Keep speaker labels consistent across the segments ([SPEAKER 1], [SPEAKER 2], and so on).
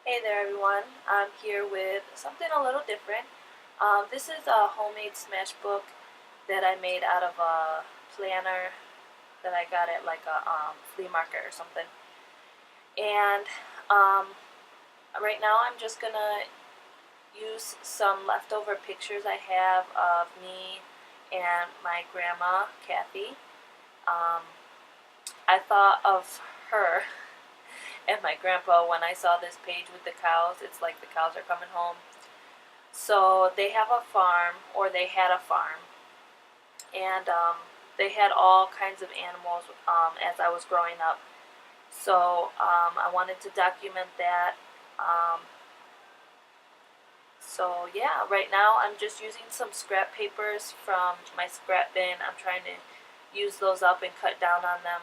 [SPEAKER 1] Hey there everyone, I'm here with something a little different. This is a homemade Smashbook that I made out of a planner that I got at like a flea market or something. And um, right now I'm just gonna use some leftover pictures I have of me and my grandma, Kathy. Um, I thought of her and my grandpa when I saw this page with the cows. It's like the cows are coming home. So they have a farm, or they had a farm, and they had all kinds of animals as I was growing up. So I wanted to document that. Um, so yeah, right now I'm just using some scrap papers from my scrap bin. I'm trying to use those up and cut down on them.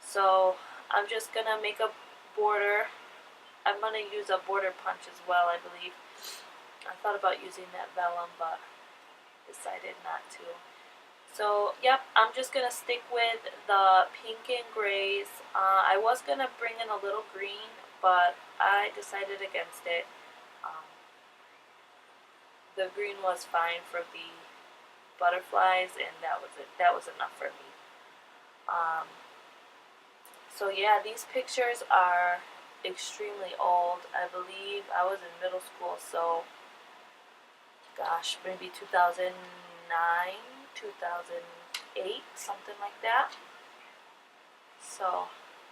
[SPEAKER 1] So I'm just gonna make a border. I'm gonna use a border punch as well, I believe. I thought about using that vellum, but decided not to. So, yep, I'm just going to stick with the pink and grays. I was going to bring in a little green, but I decided against it. Um, the green was fine for the butterflies, and that was it. That was enough for me. Um, so, yeah, these pictures are extremely old. I believe I was in middle school, so gosh, maybe 2009, 2008, something like that. So,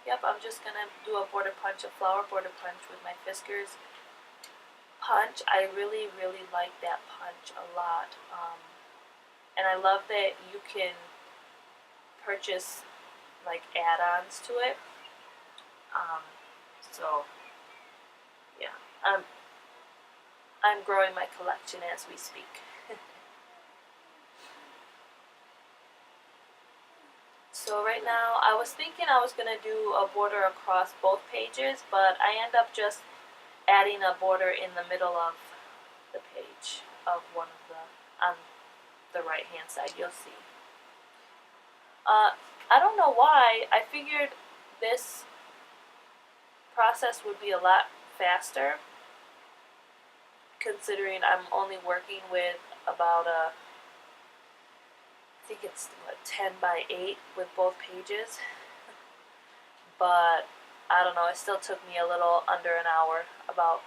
[SPEAKER 1] yep, I'm just gonna do a border punch, a flower border punch with my Fiskars punch. I really, really like that punch a lot. And I love that you can purchase like add-ons to it. Um, so, yeah, I'm growing my collection as we speak. So right now, I was thinking I was going to do a border across both pages, but I end up just adding a border in the middle of the page of one of on the right hand side. You'll see. I don't know why. I figured this process would be a lot faster, considering I'm only working with about I think it's what, 10 by 8 with both pages. But I don't know, it still took me a little under an hour, about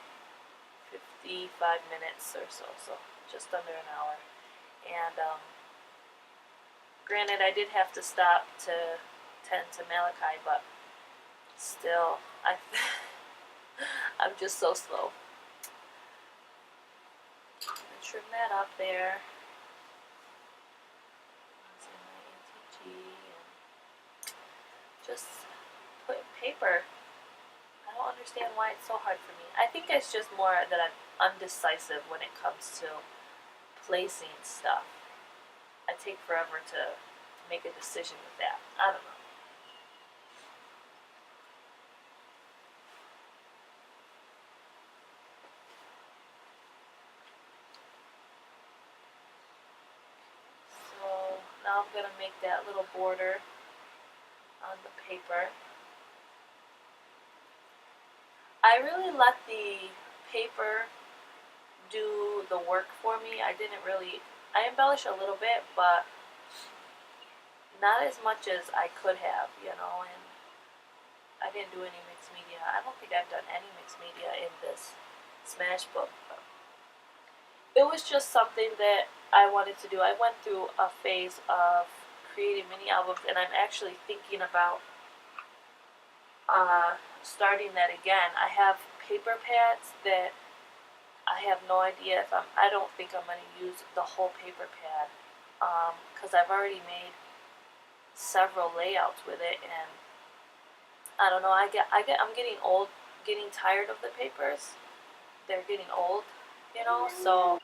[SPEAKER 1] 55 minutes or so, so just under an hour. And granted, I did have to stop to tend to Malachi, but still, I'm just so slow. I'm gonna trim that up there. And just put paper. I don't understand why it's so hard for me. I think it's just more that I'm undecisive when it comes to placing stuff. I take forever to make a decision with that. I don't know. So now I'm gonna make that little border on the paper. I really let the paper do the work for me. I embellish a little bit, but not as much as I could have, and I didn't do any mixed media. I don't think I've done any mixed media in this Smashbook. It was just something that I wanted to do. I went through a phase of creating mini albums, and I'm actually thinking about starting that again. I have paper pads that I have no idea if I don't think I'm going to use the whole paper pad, because I've already made several layouts with it, and I don't know. I'm getting old, getting tired of the papers. They're getting old, So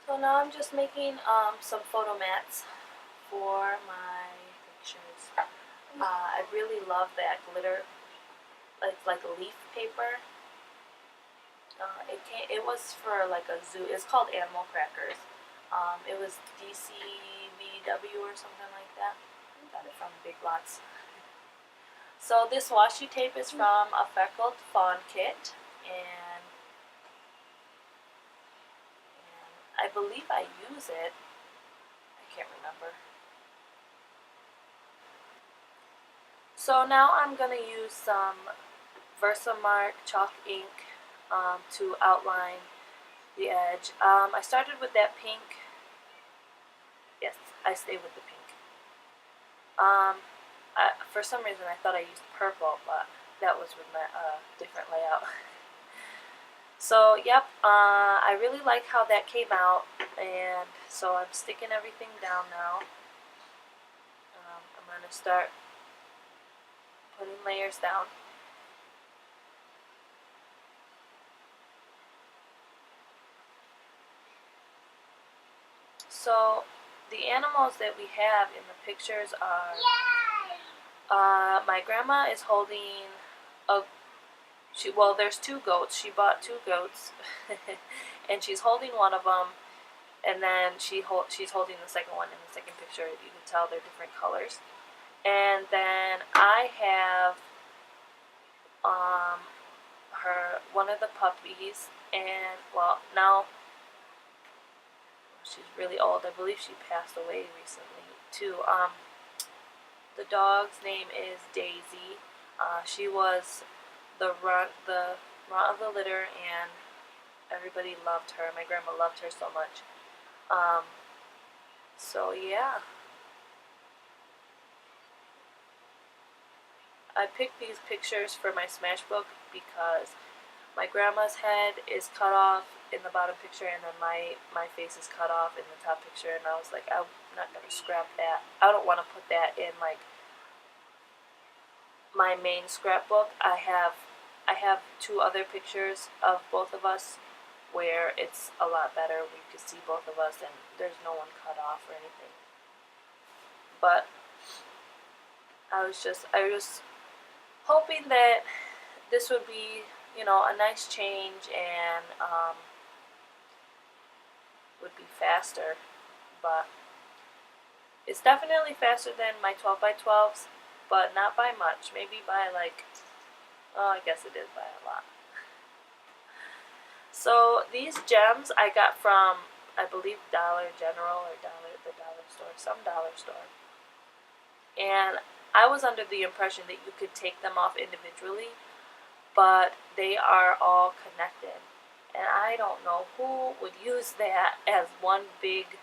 [SPEAKER 1] now I'm just making some photo mats for my pictures. I really love that glitter, like a leaf paper. It was for like a zoo. It's called Animal Crackers. It was DCVW or something like that. Got it from Big Lots. So this washi tape is from a Freckled Fawn kit, and I believe I use it. I can't remember. So now I'm going to use some Versamark chalk ink to outline the edge. I started with that pink. Yes, I stay with the pink. For some reason I thought I used purple, but that was with my different layout. So yep, I really like how that came out, and so I'm sticking everything down now. I'm going to start putting layers down. So the animals that we have in the pictures are, my grandma is holding well, there's two goats. She bought two goats, and she's holding one of them, and then she's holding the second one in the second picture. You can tell they're different colors. And then I have one of the puppies, and well, now she's really old. I believe she passed away recently too. The dog's name is Daisy. She was the runt of the litter, and everybody loved her. My grandma loved her so much. So yeah. I picked these pictures for my Smashbook because my grandma's head is cut off in the bottom picture, and then my face is cut off in the top picture, and I was like, I'm not going to scrap that. I don't want to put that in like my main scrapbook. I have two other pictures of both of us where it's a lot better. We could see both of us, and there's no one cut off or anything. But I was hoping that this would be, a nice change, and would be faster. But it's definitely faster than my 12x12s, but not by much. Maybe by like, I guess it is by a lot. So these gems I got from, I believe, Dollar General or the dollar store, some dollar store. And I was under the impression that you could take them off individually, but they are all connected. And I don't know who would use that as one big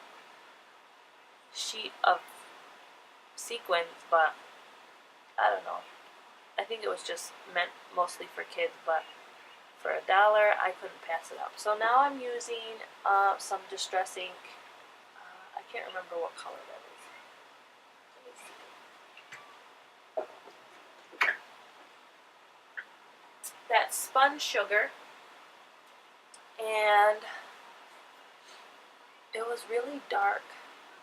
[SPEAKER 1] sheet of sequins, but I don't know. I think it was just meant mostly for kids, but for $1, I couldn't pass it up. So now I'm using some Distress ink. I can't remember what color that is. Let me see. That's Spun Sugar, and it was really dark.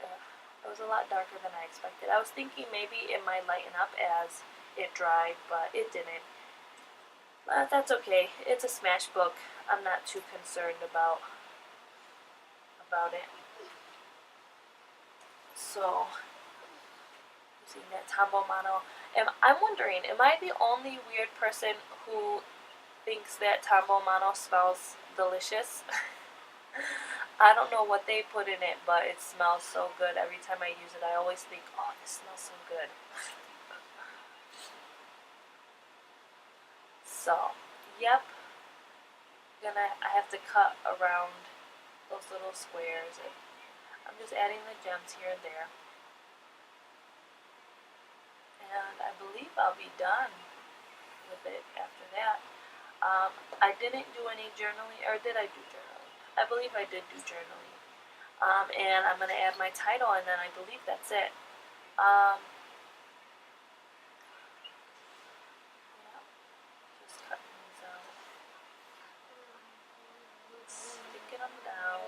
[SPEAKER 1] It was a lot darker than I expected. I was thinking maybe it might lighten up as it dried, but it didn't. But that's okay. It's a Smashbook. I'm not too concerned about it. So, using that Tombow Mono. I'm wondering, am I the only weird person who thinks that Tombow Mono smells delicious? I don't know what they put in it, but it smells so good. Every time I use it, I always think, oh, this smells so good. So, yep. I have to cut around those little squares, and I'm just adding the gems here and there. And I believe I'll be done with it after that. I didn't do any journaling, or did I do journaling? I believe I did do journaling. And I'm going to add my title, and then I believe that's it. Yeah, just cutting these out. Sticking them down.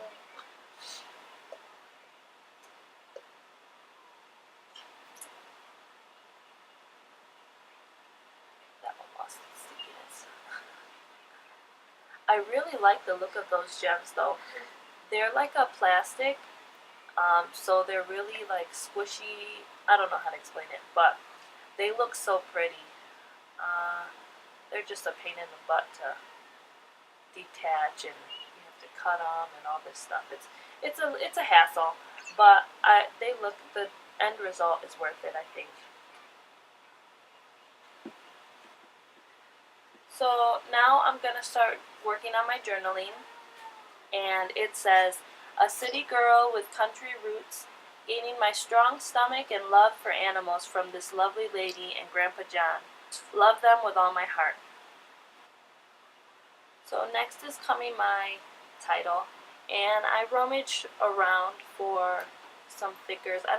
[SPEAKER 1] That one lost its stickiness. I really like the look of those gems, though. They're like a plastic, so they're really like squishy. I don't know how to explain it, but they look so pretty. They're just a pain in the butt to detach, and you have to cut them and all this stuff. It's a hassle, but the end result is worth it, I think. So now I'm gonna start working on my journaling, and it says, "A city girl with country roots, gaining my strong stomach and love for animals from this lovely lady and Grandpa John. Love them with all my heart." So next is coming my title, and I rummaged around for some thickers. I'm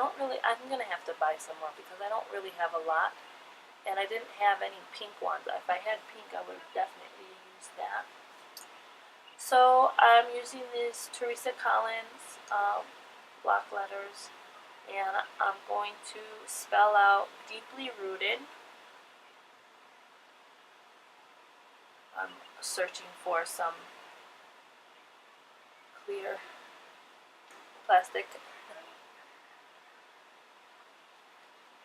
[SPEAKER 1] gonna have to buy some more because I don't really have a lot, and I didn't have any pink ones. If I had pink, I would have definitely used that. So I'm using these Teresa Collins block letters, and I'm going to spell out deeply rooted. I'm searching for some clear plastic.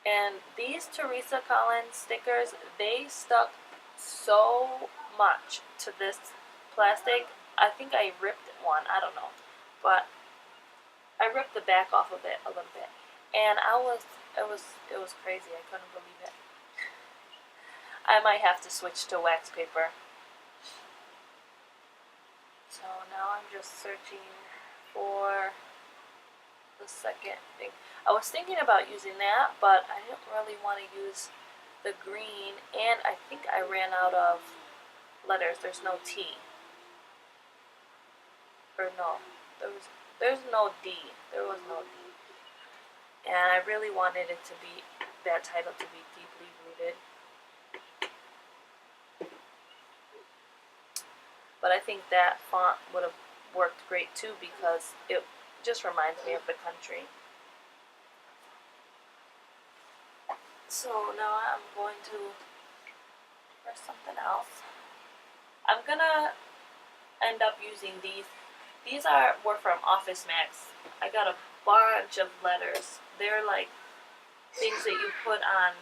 [SPEAKER 1] And these Teresa Collins stickers, they stuck so much to this plastic. I think I ripped one, I don't know, but I ripped the back off of it a little bit, and it was crazy. I couldn't believe it. I might have to switch to wax paper. So now I'm just searching for the second thing. I was thinking about using that, but I didn't really want to use the green, and I think I ran out of letters. There's no T. Or no, there's no D. There was no D. And I really wanted it to be, that title to be deeply rooted. But I think that font would have worked great too because it just reminds me of the country. So now I'm going to press something else. I'm gonna end up using these. These were from Office Max. I got a bunch of letters. They're like things that you put on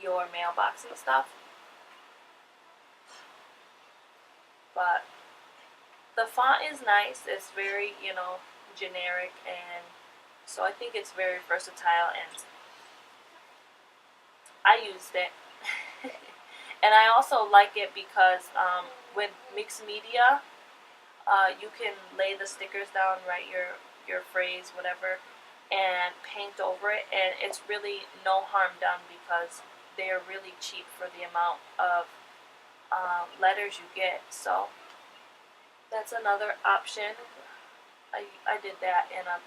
[SPEAKER 1] your mailbox and stuff. But the font is nice. It's very, generic, and so I think it's very versatile, and I used it. And I also like it because with mixed media, you can lay the stickers down, write your phrase, whatever, and paint over it, and it's really no harm done because they're really cheap for the amount of letters you get. So that's another option. I did that in a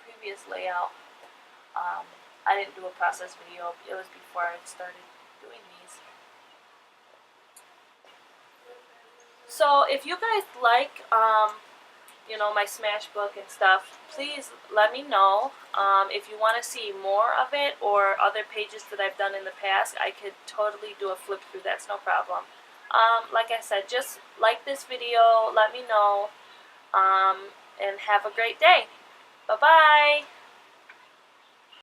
[SPEAKER 1] previous layout. I didn't do a process video. It was before I started doing these. So if you guys like, my Smashbook and stuff, please let me know. If you want to see more of it or other pages that I've done in the past, I could totally do a flip through. That's no problem. Like I said, just like this video, let me know, and have a great day. Bye-bye.